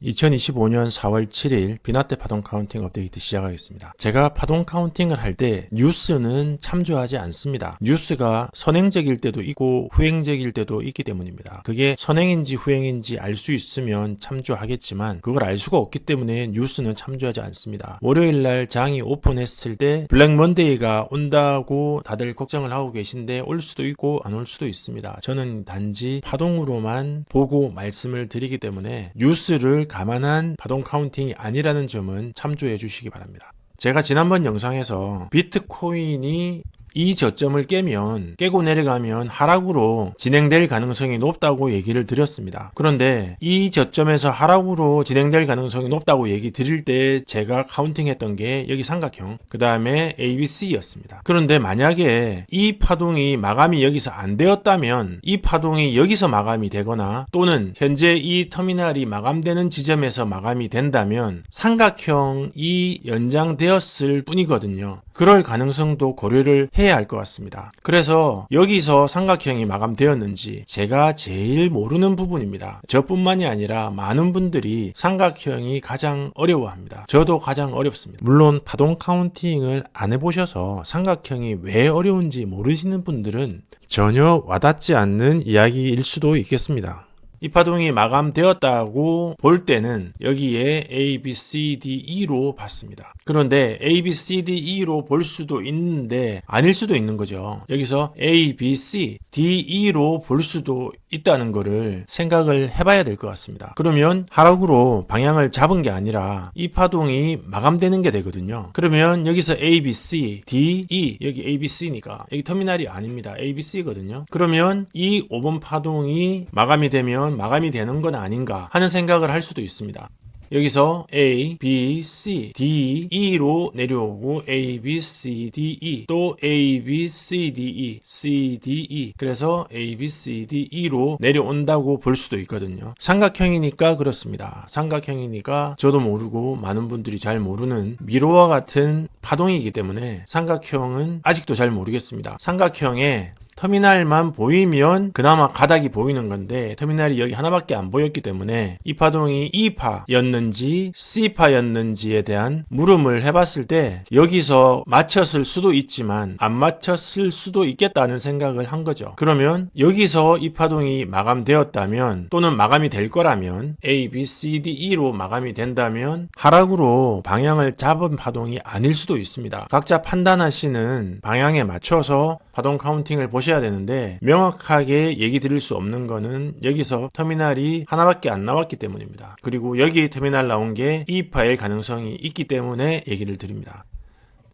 2025년 4월 7일 비나테 파동 카운팅 업데이트 시작하겠습니다. 제가 파동 카운팅을 할 때 뉴스는 참조하지 않습니다. 뉴스가 선행적일 때도 있고 후행적일 때도 있기 때문입니다. 그게 선행인지 후행인지 알 수 있으면 참조하겠지만 그걸 알 수가 없기 때문에 뉴스는 참조하지 않습니다. 월요일날 장이 오픈했을 때 블랙 먼데이가 온다고 다들 걱정을 하고 계신데 올 수도 있고 안 올 수도 있습니다. 저는 단지 파동으로만 보고 말씀을 드리기 때문에 뉴스를 감안한 파동 카운팅이 아니라는 점은 참조해 주시기 바랍니다. 제가 지난번 영상에서 비트코인이 이 저점을 깨고 내려가면 하락으로 진행될 가능성이 높다고 얘기를 드렸습니다. 그런데 이 저점에서 하락으로 진행될 가능성이 높다고 얘기 드릴 때 제가 카운팅했던 게 여기 삼각형, 그 다음에 ABC였습니다. 그런데 만약에 이 파동이 마감이 여기서 안 되었다면 이 파동이 여기서 마감이 되거나 또는 현재 이 터미널이 마감되는 지점에서 마감이 된다면 삼각형이 연장되었을 뿐이거든요. 그럴 가능성도 고려를 해야 할 것 같습니다. 그래서 여기서 삼각형이 마감되었는지 제가 제일 모르는 부분입니다. 저뿐만이 아니라 많은 분들이 삼각형이 가장 어려워합니다. 저도 가장 어렵습니다. 물론 파동 카운팅을 안 해보셔서 삼각형이 왜 어려운지 모르시는 분들은 전혀 와닿지 않는 이야기일 수도 있겠습니다. 이 파동이 마감되었다고 볼 때는 여기에 A, B, C, D, E로 봤습니다. 그런데 A, B, C, D, E로 볼 수도 있는데 아닐 수도 있는 거죠. 여기서 A, B, C, D, E로 볼 수도 있다는 거를 생각을 해봐야 될 것 같습니다. 그러면 하락으로 방향을 잡은 게 아니라 이 파동이 마감되는 게 되거든요. 그러면 여기서 A, B, C, D, E, 여기 A, B, C니까 여기 터미널이 아닙니다. A, B, C거든요. 그러면 이 5번 파동이 마감이 되면 마감이 되는 건 아닌가 하는 생각을 할 수도 있습니다. 여기서 A, B, C, D, E로 내려오고 A, B, C, D, E 또 A, B, C, D, E, C, D, E 그래서 A, B, C, D, E로 내려온다고 볼 수도 있거든요. 삼각형이니까 그렇습니다. 삼각형이니까 저도 모르고 많은 분들이 잘 모르는 미로와 같은 파동이기 때문에 삼각형은 아직도 잘 모르겠습니다. 삼각형에 터미널만 보이면 그나마 가닥이 보이는 건데 터미널이 여기 하나밖에 안 보였기 때문에 이 파동이 E파였는지 C파였는지에 대한 물음을 해봤을 때 여기서 맞췄을 수도 있지만 안 맞췄을 수도 있겠다는 생각을 한 거죠. 그러면 여기서 이 파동이 마감되었다면 또는 마감이 될 거라면 A, B, C, D, E로 마감이 된다면 하락으로 방향을 잡은 파동이 아닐 수도 있습니다. 각자 판단하시는 방향에 맞춰서 파동 카운팅을 보셔야 되는데 명확하게 얘기 드릴 수 없는 거는 여기서 터미널이 하나밖에 안 나왔기 때문입니다. 그리고 여기 터미널 나온 게 E파일 가능성이 있기 때문에 얘기를 드립니다.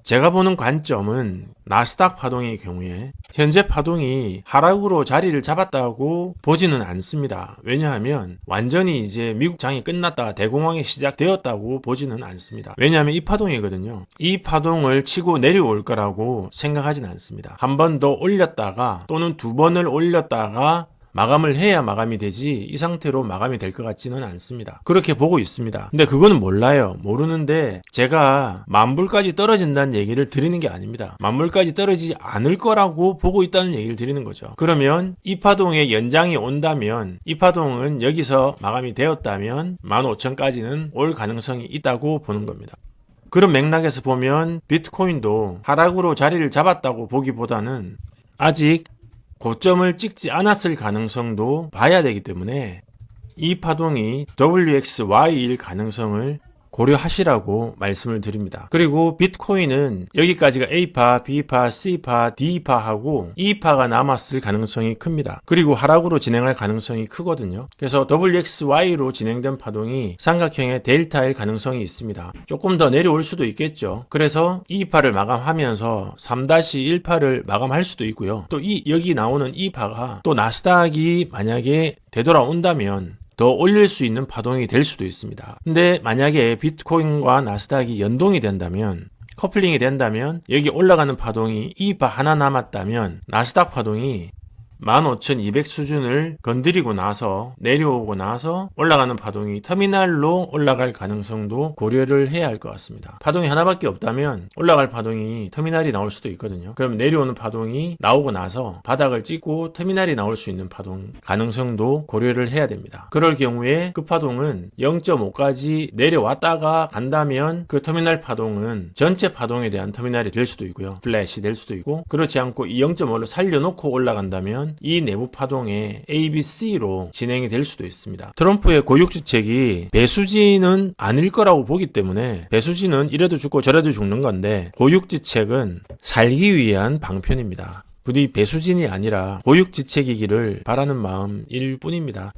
제가 보는 관점은 나스닥 파동의 경우에 현재 파동이 하락으로 자리를 잡았다고 보지는 않습니다. 왜냐하면 완전히 이제 미국 장이 끝났다 대공황이 시작되었다고 보지는 않습니다. 왜냐하면 이 파동이거든요. 이 파동을 치고 내려올 거라고 생각하진 않습니다. 한 번 더 올렸다가 또는 두 번을 올렸다가 마감을 해야 마감이 되지 이 상태로 마감이 될 것 같지는 않습니다. 그렇게 보고 있습니다. 근데 그거는 몰라요. 모르는데 제가 만불까지 떨어진다는 얘기를 드리는 게 아닙니다. 만불까지 떨어지지 않을 거라고 보고 있다는 얘기를 드리는 거죠. 그러면 이 파동의 연장이 온다면 이 파동은 여기서 마감이 되었다면 15,000까지는 올 가능성이 있다고 보는 겁니다. 그런 맥락에서 보면 비트코인도 하락으로 자리를 잡았다고 보기보다는 아직 고점을 찍지 않았을 가능성도 봐야 되기 때문에 이 파동이 WXY일 가능성을 고려하시라고 말씀을 드립니다. 그리고 비트코인은 여기까지가 A파, B파, C파, D파하고 E파가 남았을 가능성이 큽니다. 그리고 하락으로 진행할 가능성이 크거든요. 그래서 WXY로 진행된 파동이 삼각형의 델타일 가능성이 있습니다. 조금 더 내려올 수도 있겠죠. 그래서 E파를 마감하면서 3-1파를 마감할 수도 있고요. 또 여기 나오는 E파가 또 나스닥이 만약에 되돌아온다면 더 올릴 수 있는 파동이 될 수도 있습니다. 근데 만약에 비트코인과 나스닥이 연동이 된다면 커플링이 된다면 여기 올라가는 파동이 E파 하나 남았다면 나스닥 파동이 15,200 수준을 건드리고 나서 내려오고 나서 올라가는 파동이 터미널로 올라갈 가능성도 고려를 해야 할 것 같습니다. 파동이 하나밖에 없다면 올라갈 파동이 터미널이 나올 수도 있거든요. 그럼 내려오는 파동이 나오고 나서 바닥을 찍고 터미널이 나올 수 있는 파동 가능성도 고려를 해야 됩니다. 그럴 경우에 그 파동은 0.5까지 내려왔다가 간다면 그 터미널 파동은 전체 파동에 대한 터미널이 될 수도 있고요. 플랫이 될 수도 있고, 그렇지 않고 이 0.5를 살려놓고 올라간다면 이 내부 파동의 ABC로 진행이 될 수도 있습니다. 트럼프의 고육지책이 배수진은 아닐 거라고 보기 때문에, 배수진은 이래도 죽고 저래도 죽는 건데 고육지책은 살기 위한 방편입니다. 부디 배수진이 아니라 고육지책이기를 바라는 마음일 뿐입니다.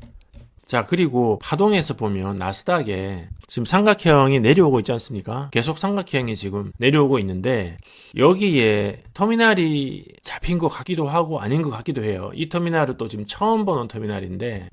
자, 그리고 파동에서 보면 나스닥에 지금 삼각형이 내려오고 있지 않습니까? 계속 삼각형이 지금 내려오고 있는데 여기에 터미널이 잡힌 것 같기도 하고 아닌 것 같기도 해요. 이 터미널은 또 지금 처음 보는 터미널인데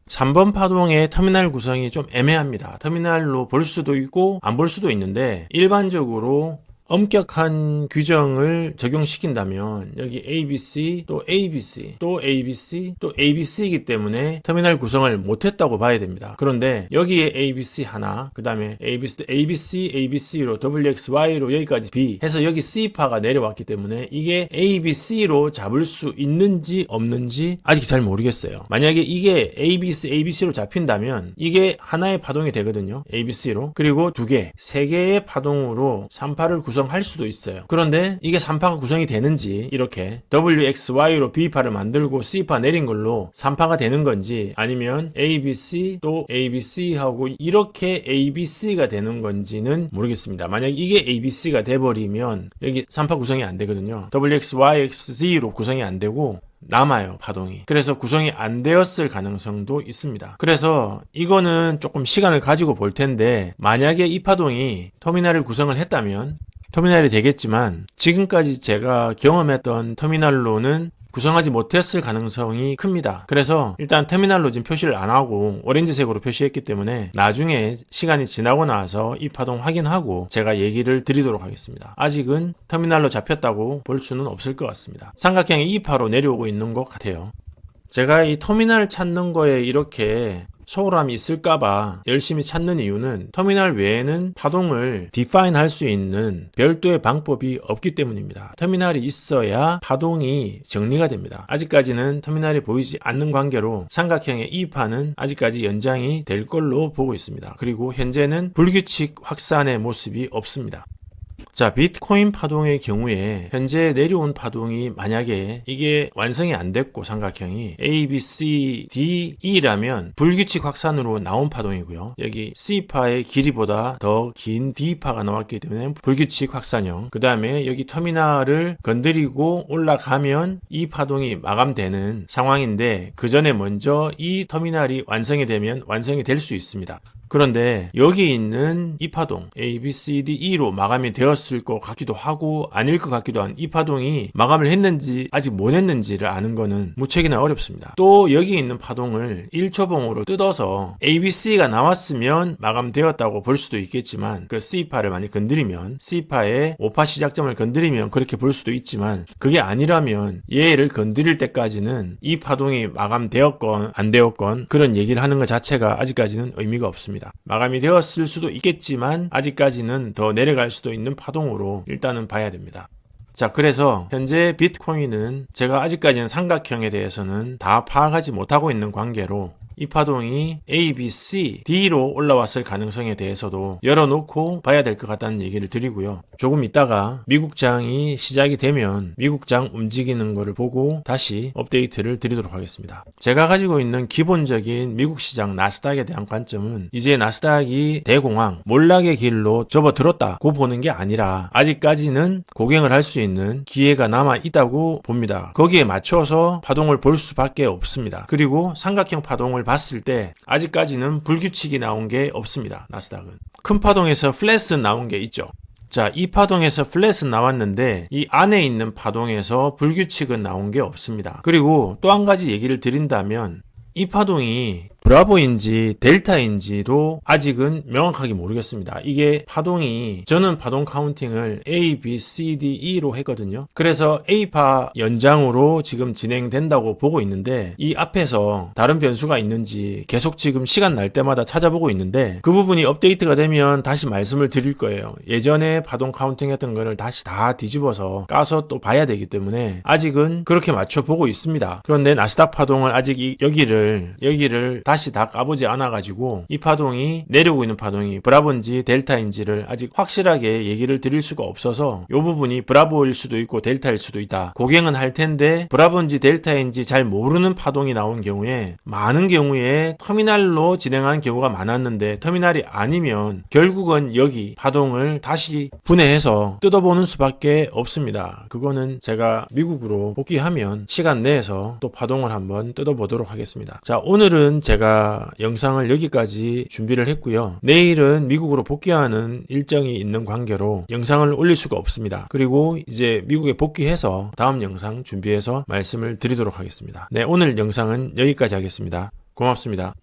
3번 파동의 터미널 구성이 좀 애매합니다. 터미널로 볼 수도 있고 안 볼 수도 있는데 일반적으로 엄격한 규정을 적용시킨다면 여기 ABC 또 ABC 또 ABC 또 ABC이기 때문에 터미널 구성을 못했다고 봐야 됩니다. 그런데 여기에 ABC 하나, 그 다음에 ABC로 WXY로 여기까지 B 해서 여기 C파가 내려왔기 때문에 이게 ABC로 잡을 수 있는지 없는지 아직 잘 모르겠어요. 만약에 이게 ABC로 잡힌다면 이게 하나의 파동이 되거든요. ABC로. 그리고 세 개의 파동으로 3파를 구성할 수도 있어요. 그런데 이게 3파가 구성이 되는지, 이렇게 WXY로 B파를 만들고 C파 내린 걸로 3파가 되는 건지, 아니면 ABC 또 ABC 하고 이렇게 ABC가 되는 건지는 모르겠습니다. 만약 이게 ABC가 돼버리면 여기 3파 구성이 안 되거든요. WXYXZ로 구성이 안 되고 남아요, 파동이. 그래서 구성이 안 되었을 가능성도 있습니다. 그래서 이거는 조금 시간을 가지고 볼 텐데, 만약에 이 파동이 터미널을 구성을 했다면 터미널이 되겠지만 지금까지 제가 경험했던 터미널로는 구성하지 못했을 가능성이 큽니다. 그래서 일단 터미널로 지금 표시를 안 하고 오렌지색으로 표시했기 때문에 나중에 시간이 지나고 나서 이 파동 확인하고 제가 얘기를 드리도록 하겠습니다. 아직은 터미널로 잡혔다고 볼 수는 없을 것 같습니다. 삼각형이 2파로 내려오고 있는 것 같아요. 제가 이 터미널 찾는 거에 이렇게 소홀함이 있을까봐 열심히 찾는 이유는 터미널 외에는 파동을 디파인 할 수 있는 별도의 방법이 없기 때문입니다. 터미널이 있어야 파동이 정리가 됩니다. 아직까지는 터미널이 보이지 않는 관계로 삼각형의 2파는 아직까지 연장이 될 걸로 보고 있습니다. 그리고 현재는 불규칙 확산의 모습이 없습니다. 자, 비트코인 파동의 경우에 현재 내려온 파동이 만약에 이게 완성이 안 됐고 삼각형이 A, B, C, D, E라면 불규칙 확산으로 나온 파동이고요. 여기 C파의 길이보다 더 긴 D파가 나왔기 때문에 불규칙 확산형. 그 다음에 여기 터미널을 건드리고 올라가면 이 파동이 마감되는 상황인데 그 전에 먼저 이 터미널이 완성이 되면 완성이 될 수 있습니다. 그런데 여기 있는 이 파동 A, B, C, D, E로 마감이 되었을 것 같기도 하고 아닐 것 같기도 한 이 파동이 마감을 했는지 아직 못 했는지를 아는 거는 무척이나 어렵습니다. 또 여기 있는 파동을 1초봉으로 뜯어서 A, B, C가 나왔으면 마감되었다고 볼 수도 있겠지만 그 C파를 많이 건드리면 C파의 5파 시작점을 건드리면 그렇게 볼 수도 있지만 그게 아니라면 얘를 건드릴 때까지는 이 파동이 마감되었건 안 되었건 그런 얘기를 하는 것 자체가 아직까지는 의미가 없습니다. 마감이 되었을 수도 있겠지만 아직까지는 더 내려갈 수도 있는 파동으로 일단은 봐야 됩니다. 자, 그래서 현재 비트코인은 제가 아직까지는 삼각형에 대해서는 다 파악하지 못하고 있는 관계로 이 파동이 A, B, C, D로 올라왔을 가능성에 대해서도 열어놓고 봐야 될 것 같다는 얘기를 드리고요. 조금 있다가 미국장이 시작이 되면 미국장 움직이는 거를 보고 다시 업데이트를 드리도록 하겠습니다. 제가 가지고 있는 기본적인 미국 시장 나스닥에 대한 관점은 이제 나스닥이 대공황, 몰락의 길로 접어들었다고 보는 게 아니라 아직까지는 고갱을 할 수 있는 기회가 남아 있다고 봅니다. 거기에 맞춰서 파동을 볼 수밖에 없습니다. 그리고 삼각형 파동을 봤을 때 아직까지는 불규칙이 나온 게 없습니다. 나스닥은 큰 파동에서 플랫은 나온 게 있죠. 자, 이 파동에서 플랫은 나왔는데 이 안에 있는 파동에서 불규칙은 나온 게 없습니다. 그리고 또 한 가지 얘기를 드린다면 이 파동이 브라보인지 델타인지도 아직은 명확하게 모르겠습니다. 이게 파동이, 저는 파동 카운팅을 A, B, C, D, E로 했거든요. 그래서 A파 연장으로 지금 진행된다고 보고 있는데, 이 앞에서 다른 변수가 있는지 계속 지금 시간 날 때마다 찾아보고 있는데, 그 부분이 업데이트가 되면 다시 말씀을 드릴 거예요. 예전에 파동 카운팅 했던 거를 다시 다 뒤집어서 까서 또 봐야 되기 때문에 아직은 그렇게 맞춰보고 있습니다. 그런데 나스닥 파동을 아직 여기를 다시 다 까보지 않아가지고 이 파동이, 내려오고 있는 파동이 브라보인지 델타인지를 아직 확실하게 얘기를 드릴 수가 없어서 이 부분이 브라보일 수도 있고 델타일 수도 있다, 고갱은 할 텐데, 브라보인지 델타인지 잘 모르는 파동이 나온 경우에 많은 경우에 터미널로 진행하는 경우가 많았는데, 터미널이 아니면 결국은 여기 파동을 다시 분해해서 뜯어보는 수밖에 없습니다. 그거는 제가 미국으로 복귀하면 시간 내에서 또 파동을 한번 뜯어보도록 하겠습니다. 자, 오늘은 제가 영상을 여기까지 준비를 했고요. 내일은 미국으로 복귀하는 일정이 있는 관계로 영상을 올릴 수가 없습니다. 그리고 이제 미국에 복귀해서 다음 영상 준비해서 말씀을 드리도록 하겠습니다. 네, 오늘 영상은 여기까지 하겠습니다. 고맙습니다.